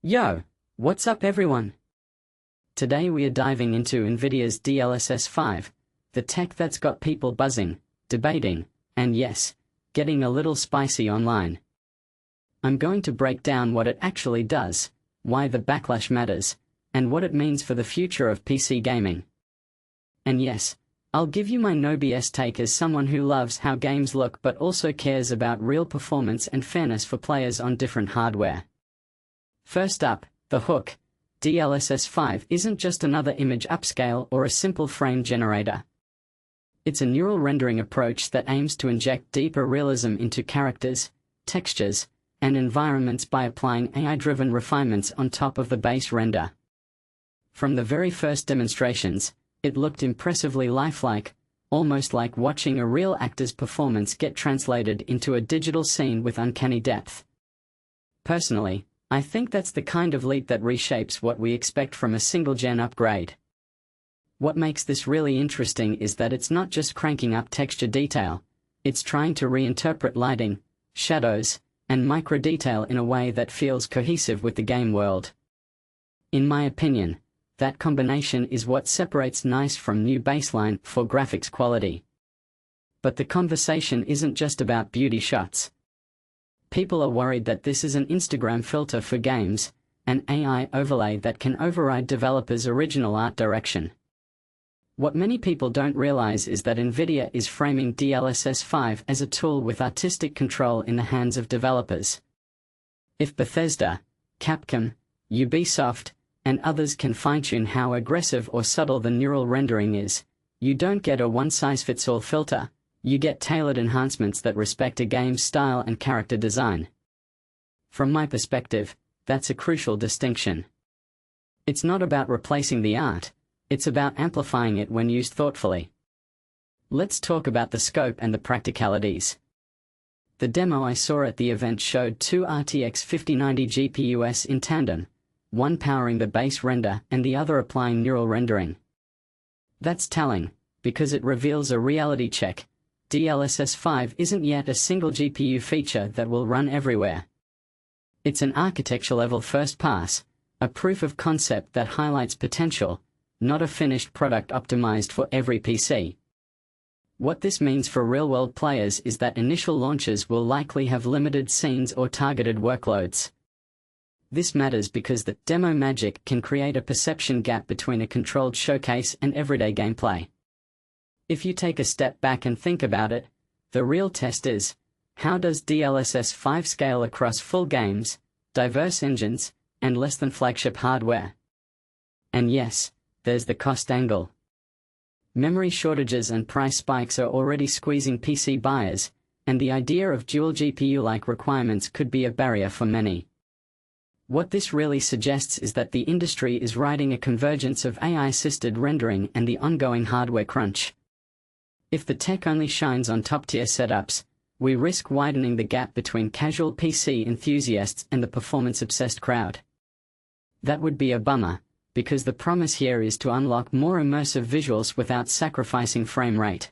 Yo, what's up everyone? Today we are diving into Nvidia's DLSS 5, the tech that's got people buzzing, debating, and yes, getting a little spicy online. I'm going to break down what it actually does, why the backlash matters, and what it means for the future of PC gaming. And yes, I'll give you my no BS take as someone who loves how games look but also cares about real performance and fairness for players on different hardware. First up, the hook. DLSS 5 isn't just another image upscale or a simple frame generator. It's a neural rendering approach that aims to inject deeper realism into characters, textures, and environments by applying AI-driven refinements on top of the base render. From the very first demonstrations, it looked impressively lifelike, almost like watching a real actor's performance get translated into a digital scene with uncanny depth. Personally, I think that's the kind of leap that reshapes what we expect from a single-gen upgrade. What makes this really interesting is that it's not just cranking up texture detail, it's trying to reinterpret lighting, shadows, and micro-detail in a way that feels cohesive with the game world. In my opinion, that combination is what separates nice from new baseline for graphics quality. But the conversation isn't just about beauty shots. People are worried that this is an Instagram filter for games, an AI overlay that can override developers' original art direction. What many people don't realize is that Nvidia is framing DLSS 5 as a tool with artistic control in the hands of developers. If Bethesda, Capcom, Ubisoft, and others can fine-tune how aggressive or subtle the neural rendering is, you don't get a one-size-fits-all filter. You get tailored enhancements that respect a game's style and character design. From my perspective, that's a crucial distinction. It's not about replacing the art, it's about amplifying it when used thoughtfully. Let's talk about the scope and the practicalities. The demo I saw at the event showed two RTX 5090 GPUs in tandem, one powering the base render and the other applying neural rendering. That's telling, because it reveals a reality check. DLSS 5 isn't yet a single GPU feature that will run everywhere. It's an architecture-level first pass, a proof of concept that highlights potential, not a finished product optimized for every PC. What this means for real-world players is that initial launches will likely have limited scenes or targeted workloads. This matters because the demo magic can create a perception gap between a controlled showcase and everyday gameplay. If you take a step back and think about it, the real test is, how does DLSS 5 scale across full games, diverse engines, and less than flagship hardware? And yes, there's the cost angle. Memory shortages and price spikes are already squeezing PC buyers, and the idea of dual GPU-like requirements could be a barrier for many. What this really suggests is that the industry is riding a convergence of AI-assisted rendering and the ongoing hardware crunch. If the tech only shines on top-tier setups, we risk widening the gap between casual PC enthusiasts and the performance-obsessed crowd. That would be a bummer, because the promise here is to unlock more immersive visuals without sacrificing frame rate.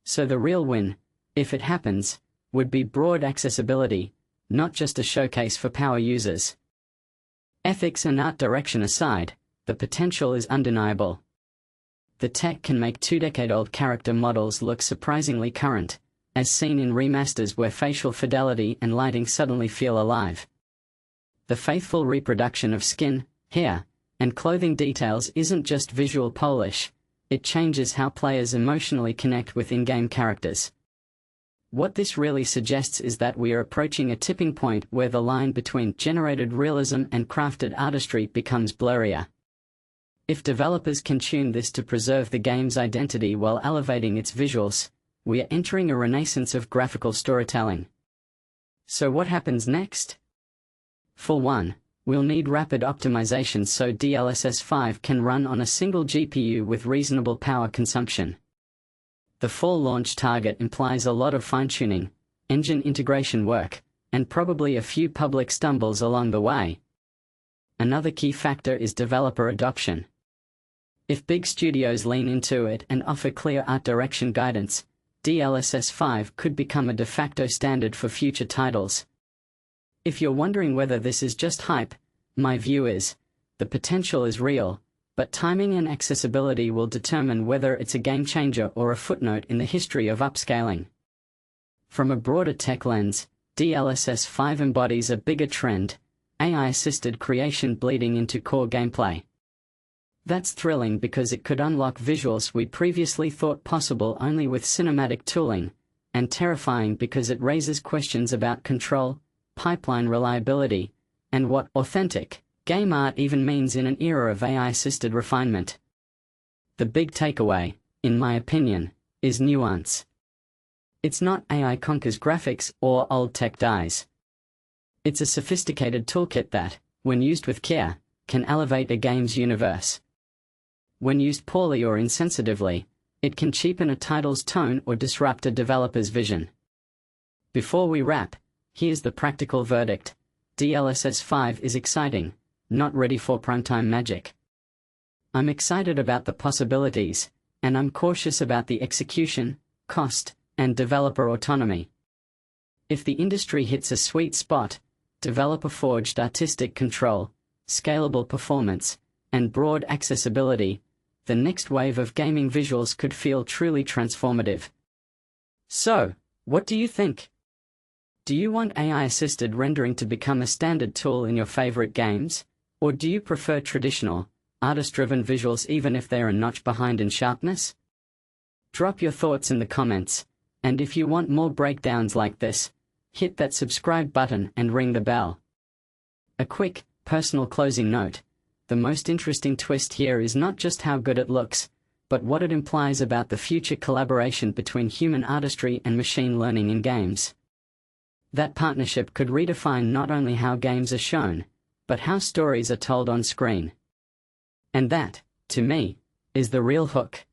So the real win, if it happens, would be broad accessibility, not just a showcase for power users. Ethics and art direction aside, the potential is undeniable. The tech can make two-decade-old character models look surprisingly current, as seen in remasters where facial fidelity and lighting suddenly feel alive. The faithful reproduction of skin, hair, and clothing details isn't just visual polish, it changes how players emotionally connect with in-game characters. What this really suggests is that we are approaching a tipping point where the line between generated realism and crafted artistry becomes blurrier. If developers can tune this to preserve the game's identity while elevating its visuals, we are entering a renaissance of graphical storytelling. So what happens next? For one, we'll need rapid optimization so DLSS 5 can run on a single GPU with reasonable power consumption. The fall launch target implies a lot of fine-tuning, engine integration work, and probably a few public stumbles along the way. Another key factor is developer adoption. If big studios lean into it and offer clear art direction guidance, DLSS 5 could become a de facto standard for future titles. If you're wondering whether this is just hype, My view is, the potential is real, but timing and accessibility will determine whether it's a game changer or a footnote in the history of upscaling. From a broader tech lens, DLSS 5 embodies a bigger trend: AI-assisted creation bleeding into core gameplay. That's thrilling because it could unlock visuals we previously thought possible only with cinematic tooling, and terrifying because it raises questions about control, pipeline reliability, and what authentic game art even means in an era of AI-assisted refinement. The big takeaway, in my opinion, is nuance. It's not AI conquers graphics or old tech dies. It's a sophisticated toolkit that, when used with care, can elevate a game's universe. When used poorly or insensitively, it can cheapen a title's tone or disrupt a developer's vision. Before we wrap, here's the practical verdict: DLSS 5 is exciting, not ready for primetime magic. I'm excited about the possibilities, and I'm cautious about the execution, cost, and developer autonomy. If the industry hits a sweet spot, developer-forged artistic control, scalable performance, and broad accessibility, the next wave of gaming visuals could feel truly transformative. So, what do you think? Do you want AI-assisted rendering to become a standard tool in your favorite games? Or do you prefer traditional, artist-driven visuals even if they're a notch behind in sharpness? Drop your thoughts in the comments, and if you want more breakdowns like this, hit that subscribe button and ring the bell. A quick, personal closing note: the most interesting twist here is not just how good it looks, but what it implies about the future collaboration between human artistry and machine learning in games. That partnership could redefine not only how games are shown, but how stories are told on screen. And that, to me, is the real hook.